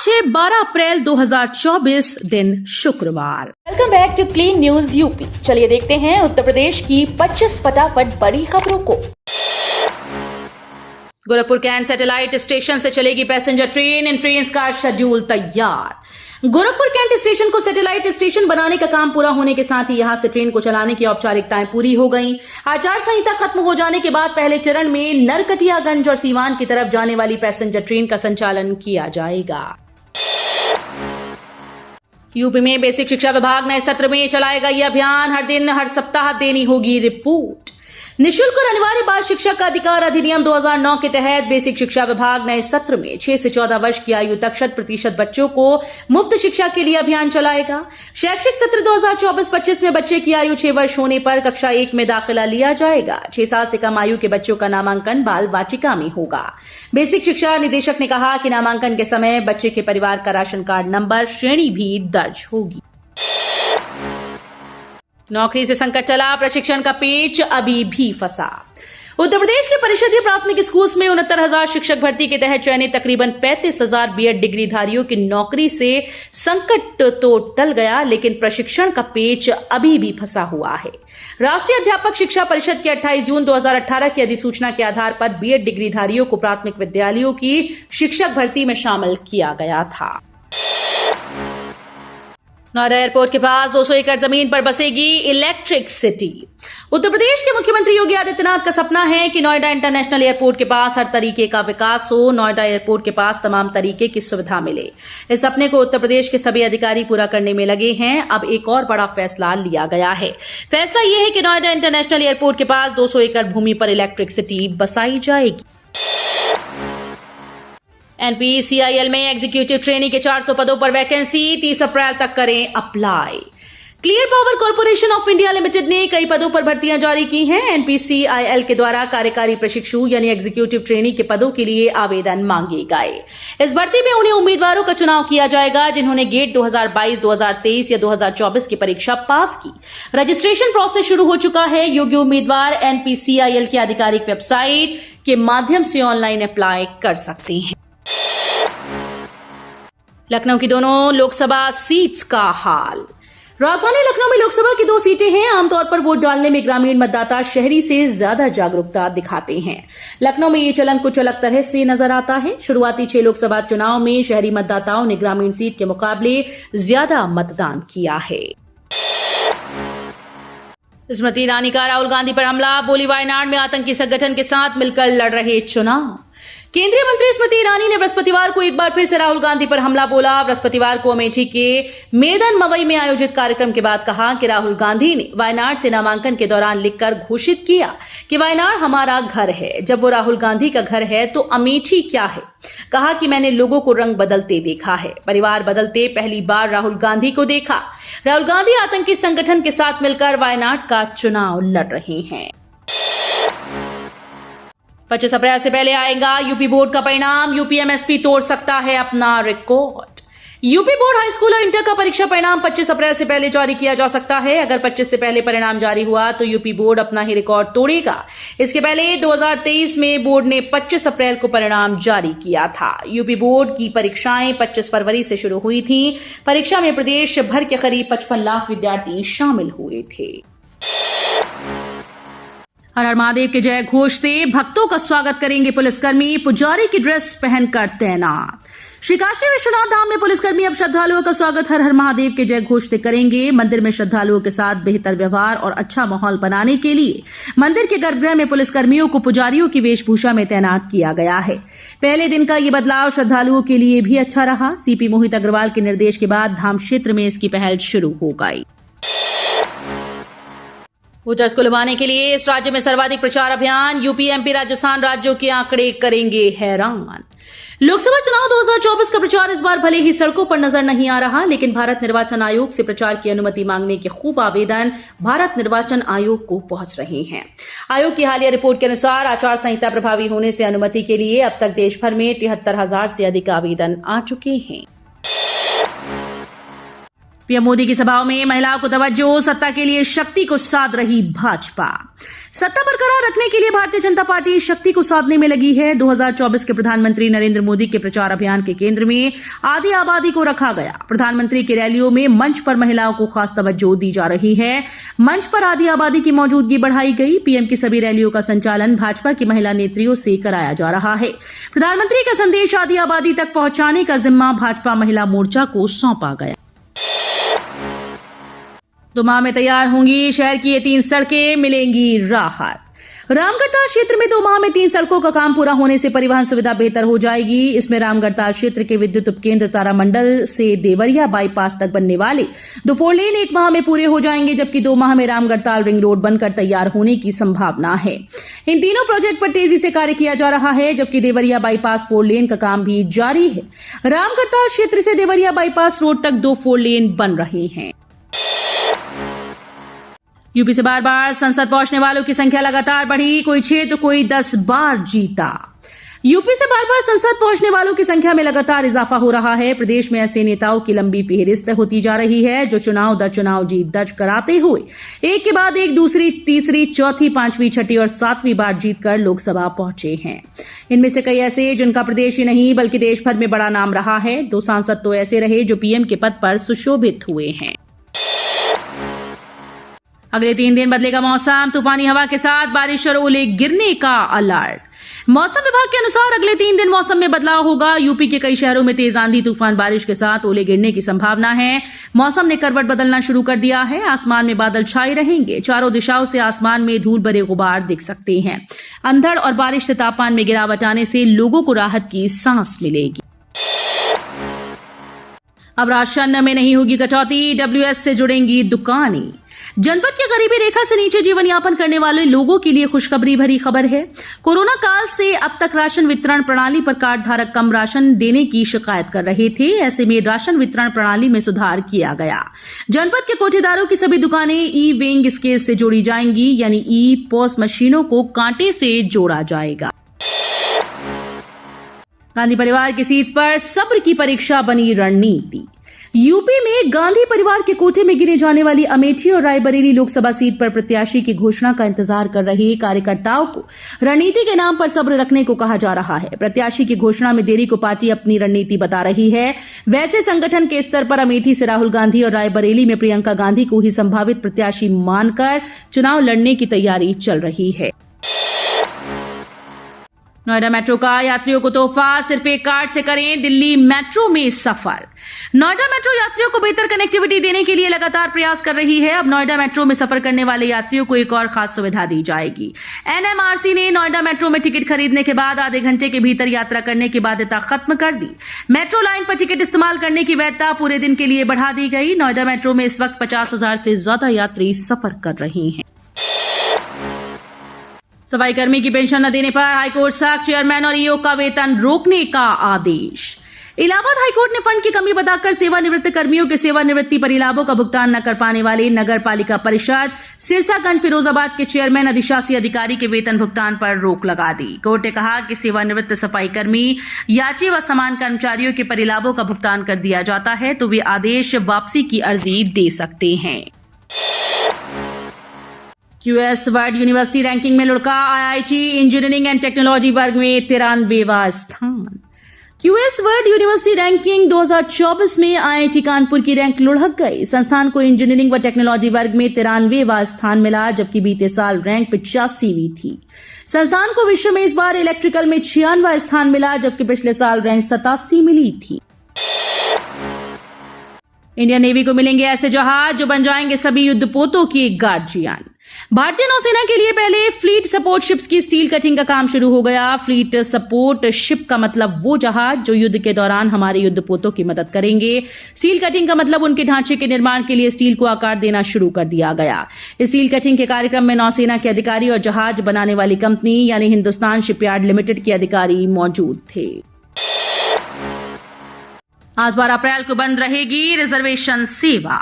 आज है 12 अप्रैल 2024 दिन शुक्रवार। Welcome back to clean news UP. चलिए देखते हैं उत्तर प्रदेश की 25 फटाफट बड़ी खबरों को। गोरखपुर कैंट सैटेलाइट स्टेशन से चलेगी पैसेंजर ट्रेन। इन ट्रेन का शेड्यूल तैयार। गोरखपुर कैंट स्टेशन को सैटेलाइट स्टेशन बनाने का काम पूरा होने के साथ ही यहां से ट्रेन को चलाने की औपचारिकताएं पूरी हो गईं। आचार संहिता खत्म हो जाने के बाद पहले चरण में नरकटियागंज और सीवान की तरफ जाने वाली पैसेंजर ट्रेन का संचालन किया जाएगा। यूपी में बेसिक शिक्षा विभाग नए सत्र में चलाएगा यह अभियान। हर दिन हर सप्ताह देनी होगी रिपोर्ट। निःशुल्क और अनिवार्य बाल शिक्षा का अधिकार अधिनियम 2009 के तहत बेसिक शिक्षा विभाग नए सत्र में 6 से 14 वर्ष की आयु तक 100% बच्चों को मुफ्त शिक्षा के लिए अभियान चलाएगा। शैक्षिक सत्र 2024-25 में बच्चे की आयु 6 वर्ष होने पर कक्षा 1 में दाखिला लिया जाएगा। 6 साल से कम आयु के बच्चों का नामांकन बाल वाटिका में होगा। बेसिक शिक्षा निदेशक ने कहा कि नामांकन के समय बच्चे के परिवार का राशन कार्ड नंबर श्रेणी भी दर्ज होगी। नौकरी से संकट चला, प्रशिक्षण का पेच अभी भी फंसा। उत्तर प्रदेश के परिषदीय प्राथमिक स्कूल में 69,000 शिक्षक भर्ती के तहत चयनित तकरीबन 35,000 बीएड डिग्रीधारियों की नौकरी से संकट तो टल गया, लेकिन प्रशिक्षण का पेच अभी भी फंसा हुआ है। राष्ट्रीय अध्यापक शिक्षा परिषद की 28 जून 2018 की अधिसूचना के आधार पर बीएड डिग्रीधारियों को प्राथमिक विद्यालयों की शिक्षक भर्ती में शामिल किया गया था। नोएडा एयरपोर्ट के पास 200 एकड़ जमीन पर बसेगी इलेक्ट्रिक सिटी। उत्तर प्रदेश के मुख्यमंत्री योगी आदित्यनाथ का सपना है कि नोएडा इंटरनेशनल एयरपोर्ट के पास हर तरीके का विकास हो, नोएडा एयरपोर्ट के पास तमाम तरीके की सुविधा मिले। इस सपने को उत्तर प्रदेश के सभी अधिकारी पूरा करने में लगे हैं। अब एक और बड़ा फैसला लिया गया है। फैसला यह है कि नोएडा इंटरनेशनल एयरपोर्ट के पास 200 एकड़ भूमि पर इलेक्ट्रिक सिटी बसाई जाएगी। एनपीसीआईएल में एग्जीक्यूटिव ट्रेनी के 400 पदों पर वैकेंसी। 30 अप्रैल तक करें apply. Clear power corporation of India limited ने कई पदों पर भर्तियां जारी की हैं। एनपीसीआईएल के द्वारा कार्यकारी प्रशिक्षु यानी एग्जीक्यूटिव ट्रेनी के पदों के लिए आवेदन मांगे गए। इस भर्ती में उन्हें उम्मीदवारों का चुनाव किया जाएगा जिन्होंने गेट 2022, 2023 या 2024 की परीक्षा पास की। रजिस्ट्रेशन प्रोसेस शुरू हो चुका है। योग्य उम्मीदवार एनपीसीआईएल की आधिकारिक वेबसाइट के माध्यम से ऑनलाइन अप्लाई कर सकते हैं। लखनऊ की दोनों लोकसभा सीट्स का हाल। राजधानी लखनऊ में लोकसभा की 2 सीटें हैं। आमतौर पर वोट डालने में ग्रामीण मतदाता शहरी से ज्यादा जागरूकता दिखाते हैं। लखनऊ में ये चलन कुछ अलग तरह से नजर आता है। शुरुआती 6 लोकसभा चुनाव में शहरी मतदाताओं ने ग्रामीण सीट के मुकाबले ज्यादा मतदान किया है। स्मृति ईरानी का राहुल गांधी पर हमला। बोली, वायनाड में आतंकी संगठन के साथ मिलकर लड़ रहे चुनाव। केंद्रीय मंत्री स्मृति ईरानी ने बृहस्पतिवार को एक बार फिर से राहुल गांधी पर हमला बोला। बृहस्पतिवार को अमेठी के मेदन मवई में आयोजित कार्यक्रम के बाद कहा कि राहुल गांधी ने वायनाड से नामांकन के दौरान लिखकर घोषित किया कि वायनाड हमारा घर है। जब वो राहुल गांधी का घर है तो अमेठी क्या है। कहा कि मैंने लोगों को रंग बदलते देखा है, परिवार बदलते पहली बार राहुल गांधी को देखा। राहुल गांधी आतंकी संगठन के साथ मिलकर वायनाड का चुनाव लड़ रहे हैं। 25 अप्रैल से पहले आएगा यूपी बोर्ड का परिणाम। यूपी एमएसपी तोड़ सकता है अपना record. UP board high school और इंटर का परीक्षा परिणाम 25 अप्रैल से पहले जारी किया जा सकता है। अगर 25 से पहले परिणाम जारी हुआ तो यूपी बोर्ड अपना ही रिकॉर्ड तोड़ेगा। इसके पहले 2023 में बोर्ड ने 25 अप्रैल को परिणाम जारी किया था। यूपी बोर्ड की परीक्षाएं 25 फरवरी से शुरू हुई थी। परीक्षा में प्रदेश भर के करीब 55 लाख विद्यार्थी शामिल हुए थे। हर हर महादेव के जय घोष से भक्तों का स्वागत करेंगे पुलिसकर्मी। पुजारी की ड्रेस पहनकर तैनात। श्री काशी विश्वनाथ धाम में पुलिसकर्मी अब श्रद्धालुओं का स्वागत हर हर महादेव के जय घोष से करेंगे। मंदिर में श्रद्धालुओं के साथ बेहतर व्यवहार और अच्छा माहौल बनाने के लिए मंदिर के गर्भगृह में पुलिसकर्मियों को पुजारियों की वेशभूषा में तैनात किया गया है। पहले दिन का ये बदलाव श्रद्धालुओं के लिए भी अच्छा रहा। सीपी मोहित अग्रवाल के निर्देश के बाद धाम क्षेत्र में इसकी पहल शुरू हो गई। वोटर्स को लुभाने के लिए इस राज्य में सर्वाधिक प्रचार अभियान। यूपी, एमपी, राजस्थान राज्यों के आंकड़े करेंगे हैरान। लोकसभा चुनाव 2024 का प्रचार इस बार भले ही सड़कों पर नजर नहीं आ रहा, लेकिन भारत निर्वाचन आयोग से प्रचार की अनुमति मांगने के खूब आवेदन भारत निर्वाचन आयोग को पहुंच रहे हैं। आयोग की हालिया रिपोर्ट के अनुसार आचार संहिता प्रभावी होने से अनुमति के लिए अब तक देश भर में 73,000 से अधिक आवेदन आ चुके हैं। पीएम मोदी की सभाओं में महिलाओं को तवज्जो, सत्ता के लिए शक्ति को साध रही भाजपा। सत्ता बरकरार रखने के लिए भारतीय जनता पार्टी शक्ति को साधने में लगी है। 2024 के प्रधानमंत्री नरेंद्र मोदी के प्रचार अभियान के केंद्र में आधी आबादी को रखा गया। प्रधानमंत्री की रैलियों में मंच पर महिलाओं को खास तवज्जो दी जा रही है। मंच पर आधी आबादी की मौजूदगी बढ़ाई गई। पीएम की सभी रैलियों का संचालन भाजपा की महिला नेत्रियों से कराया जा रहा है। प्रधानमंत्री का संदेश आधी आबादी तक पहुंचाने का जिम्मा भाजपा महिला मोर्चा को सौंपा गया। 2 माह में तैयार होंगी शहर की ये 3 सड़कें, मिलेंगी राहत। रामगढ़ताल क्षेत्र में 2 माह में 3 सड़कों का काम पूरा होने से परिवहन सुविधा बेहतर हो जाएगी। इसमें रामगढ़ताल क्षेत्र के विद्युत उपकेंद्र तारामंडल से देवरिया बाईपास तक बनने वाले 2 4 लेन 1 माह में पूरे हो जाएंगे, जबकि 2 माह में रामगढ़ताल रिंग रोड बनकर तैयार होने की संभावना है। इन तीनों प्रोजेक्ट पर तेजी से कार्य किया जा रहा है, जबकि देवरिया बाईपास 4 लेन का काम भी जारी है। रामगढ़ताल क्षेत्र से देवरिया बाईपास रोड तक 2 4 लेन बन रहे हैं। यूपी से बार बार संसद पहुंचने वालों की संख्या लगातार बढ़ी, कोई 6 तो कोई 10 बार जीता। यूपी से बार बार संसद पहुंचने वालों की संख्या में लगातार इजाफा हो रहा है। प्रदेश में ऐसे नेताओं की लंबी फेहरिस्त होती जा रही है जो चुनाव दर चुनाव जीत दर्ज कराते हुए एक के बाद एक दूसरी, तीसरी, चौथी, 5वीं, 6ठी और 7वीं बार जीतकर लोकसभा पहुंचे हैं। इनमें से कई ऐसे जिनका प्रदेश ही नहीं बल्कि देश भर में बड़ा नाम रहा है। 2 सांसद तो ऐसे रहे जो पीएम के पद पर सुशोभित हुए हैं। अगले 3 दिन बदलेगा मौसम, तूफानी हवा के साथ बारिश और ओले गिरने का अलर्ट। मौसम विभाग के अनुसार अगले 3 दिन मौसम में बदलाव होगा। यूपी के कई शहरों में तेज आंधी तूफान बारिश के साथ ओले गिरने की संभावना है। मौसम ने करवट बदलना शुरू कर दिया है। आसमान में बादल छाए रहेंगे। चारों दिशाओं से आसमान में धूल भरे गुबार दिख सकते हैं। अंधड़ और बारिश से तापमान में गिरावट आने से लोगों को राहत की सांस मिलेगी। अब राशन में नहीं होगी कटौती, डब्ल्यूएस से जुड़ेंगी दुकानें। जनपद के गरीबी रेखा से नीचे जीवन यापन करने वाले लोगों के लिए खुशखबरी भरी खबर है। कोरोना काल से अब तक राशन वितरण प्रणाली पर कार्ड धारक कम राशन देने की शिकायत कर रहे थे। ऐसे में राशन वितरण प्रणाली में सुधार किया गया। जनपद के कोठेदारों की सभी दुकानें ई वेइंग स्केल से जोड़ी जाएंगी, यानी ई पॉस मशीनों को कांटे से जोड़ा जाएगा। गांधी परिवार की सीट पर सब्र की परीक्षा बनी रणनीति। यूपी में गांधी परिवार के कोटे में गिने जाने वाली अमेठी और रायबरेली लोकसभा सीट पर प्रत्याशी की घोषणा का इंतजार कर रहे कार्यकर्ताओं को रणनीति के नाम पर सब्र रखने को कहा जा रहा है। प्रत्याशी की घोषणा में देरी को पार्टी अपनी रणनीति बता रही है। वैसे संगठन के स्तर पर अमेठी से राहुल गांधी और रायबरेली में प्रियंका गांधी को ही संभावित प्रत्याशी मानकर चुनाव लड़ने की तैयारी चल रही है। नोएडा मेट्रो का यात्रियों को तोहफा, सिर्फ एक कार्ड से करें दिल्ली मेट्रो में सफर। नोएडा मेट्रो यात्रियों को बेहतर कनेक्टिविटी देने के लिए लगातार प्रयास कर रही है। अब नोएडा मेट्रो में सफर करने वाले यात्रियों को एक और खास सुविधा दी जाएगी। एनएमआरसी ने नोएडा मेट्रो में टिकट खरीदने के बाद आधे घंटे के भीतर यात्रा करने की बाध्यता खत्म कर दी। मेट्रो लाइन पर टिकट इस्तेमाल करने की वैधता पूरे दिन के लिए बढ़ा दी गई। नोएडा मेट्रो में इस वक्त 50,000 से ज्यादा यात्री सफर कर रहे हैं। सफाई कर्मी की पेंशन न देने पर हाईकोर्ट सख्त, चेयरमैन और ईओ का वेतन रोकने का आदेश। इलाहाबाद हाईकोर्ट ने फंड की कमी बताकर सेवानिवृत्त कर्मियों के सेवानिवृत्ति परिलाभों का भुगतान न कर पाने वाले नगर पालिका परिषद सिरसागंज फिरोजाबाद के चेयरमैन अधिशासी अधिकारी के वेतन भुगतान पर रोक लगा दी। कोर्ट ने कहा कि सेवानिवृत्त सफाई कर्मी याची व समान कर्मचारियों के परिलाभों का भुगतान कर दिया जाता है तो वे आदेश वापसी की अर्जी दे सकते हैं। क्यूएस वर्ल्ड यूनिवर्सिटी रैंकिंग में लुढ़का आईआईटी इंजीनियरिंग एंड टेक्नोलॉजी वर्ग में 93वां स्थान। क्यूएस वर्ल्ड यूनिवर्सिटी रैंकिंग 2024 में आईआईटी कानपुर की रैंक लुढ़क गई। संस्थान को इंजीनियरिंग व टेक्नोलॉजी वर्ग में 93वां स्थान मिला, जबकि बीते साल रैंक 85वीं थी। संस्थान को विश्व में इस बार इलेक्ट्रिकल में 96वां स्थान मिला, जबकि पिछले साल रैंक 87 मिली थी। इंडियन नेवी को मिलेंगे ऐसे जहाज जो बन जाएंगे सभी युद्धपोतों की गार्जियन। भारतीय नौसेना के लिए पहले फ्लीट सपोर्ट शिप्स की स्टील कटिंग का काम शुरू हो गया। फ्लीट सपोर्ट शिप का मतलब वो जहाज जो युद्ध के दौरान हमारे युद्धपोतों की मदद करेंगे। स्टील कटिंग का मतलब उनके ढांचे के निर्माण के लिए स्टील को आकार देना शुरू कर दिया गया। स्टील कटिंग के कार्यक्रम में नौसेना के अधिकारी और जहाज बनाने वाली कंपनी यानी हिंदुस्तान शिपयार्ड लिमिटेड के अधिकारी मौजूद थे। आज 12 अप्रैल को बंद रहेगी रिजर्वेशन सेवा।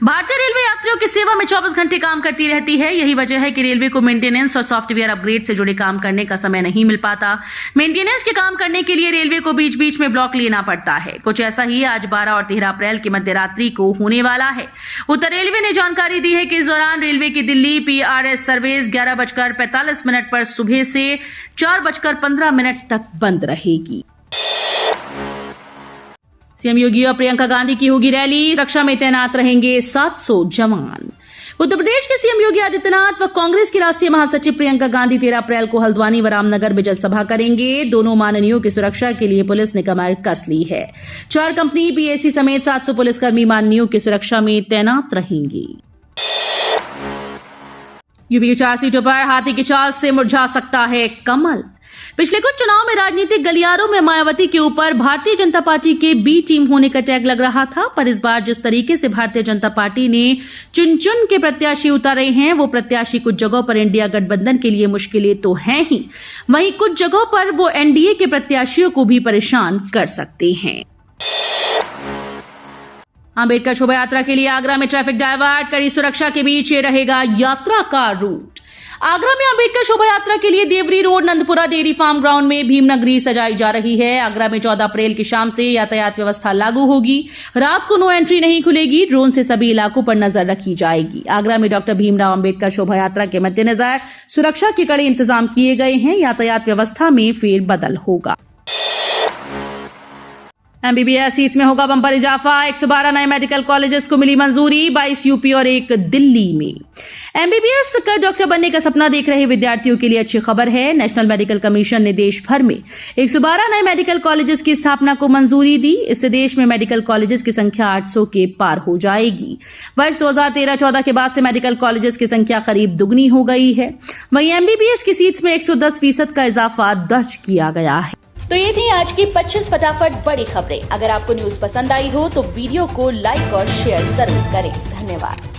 भारतीय रेलवे यात्रियों की सेवा में 24 घंटे काम करती रहती है। यही वजह है कि रेलवे को मेंटेनेंस और सॉफ्टवेयर अपग्रेड से जुड़े काम करने का समय नहीं मिल पाता। मेंटेनेंस के काम करने के लिए रेलवे को बीच बीच में ब्लॉक लेना पड़ता है। कुछ ऐसा ही आज 12 और 13 अप्रैल की मध्य रात्रि को होने वाला है। उत्तर रेलवे ने जानकारी दी है कि इस दौरान रेलवे की दिल्ली PRS सर्विस 11:45 पर सुबह से 4:15 तक बंद रहेगी। सीएम योगी और प्रियंका गांधी की होगी रैली, सुरक्षा में तैनात रहेंगे 700 जवान। उत्तर प्रदेश के सीएम योगी आदित्यनाथ व कांग्रेस की राष्ट्रीय महासचिव प्रियंका गांधी 13 अप्रैल को हल्द्वानी व रामनगर में जनसभा करेंगे। दोनों माननीयों की सुरक्षा के लिए पुलिस ने कमर कस ली है। 4 कंपनी PAC समेत 700 पुलिसकर्मी माननीयों की सुरक्षा में तैनात रहेंगे। यूपी की 4 सीटों पर हाथी की चाल से मुरझा सकता है कमल। पिछले कुछ चुनाव में राजनीतिक गलियारों में मायावती के ऊपर भारतीय जनता पार्टी के B टीम होने का टैग लग रहा था, पर इस बार जिस तरीके से भारतीय जनता पार्टी ने चुन चुन के प्रत्याशी उतारे हैं, वो प्रत्याशी कुछ जगहों पर इंडिया गठबंधन के लिए मुश्किलें तो हैं ही, वहीं कुछ जगहों पर वो NDA के प्रत्याशियों को भी परेशान कर सकते हैं। अंबेडकर शोभा यात्रा के लिए आगरा में ट्रैफिक डायवर्ट, कड़ी सुरक्षा के बीच ये रहेगा यात्रा का रूट। आगरा में अंबेडकर शोभा यात्रा के लिए Deori road Nandpura dairy farm ground में भीमनगरी सजाई जा रही है। आगरा में 14 अप्रैल की शाम से यातायात व्यवस्था लागू होगी। रात को नो एंट्री नहीं खुलेगी। ड्रोन से सभी इलाकों पर नजर रखी जाएगी। आगरा में डॉक्टर भीमराव अंबेडकर शोभा यात्रा के मद्देनजर सुरक्षा के कड़े इंतजाम किए गए हैं। यातायात व्यवस्था में फेरबदल होगा। MBBS सीट्स में होगा बंपर इजाफा। 112 नए मेडिकल कॉलेजेस को मिली मंजूरी, 22 यूपी और 1 दिल्ली में। MBBS कर डॉक्टर बनने का सपना देख रहे विद्यार्थियों के लिए अच्छी खबर है। नेशनल मेडिकल कमीशन ने देश भर में 112 नए मेडिकल कॉलेजेस की स्थापना को मंजूरी दी। इससे देश में मेडिकल कॉलेजेस की संख्या 800 के पार हो जाएगी। वर्ष 2013-14 के बाद से मेडिकल कॉलेजेस की संख्या करीब दुगनी हो गई है। वहीं MBBS की सीट्स में 110% का इजाफा दर्ज किया गया है। तो ये थी आज की 25 फटाफट बड़ी खबरें। अगर आपको न्यूज पसंद आई हो तो वीडियो को लाइक और शेयर जरूर करें। धन्यवाद।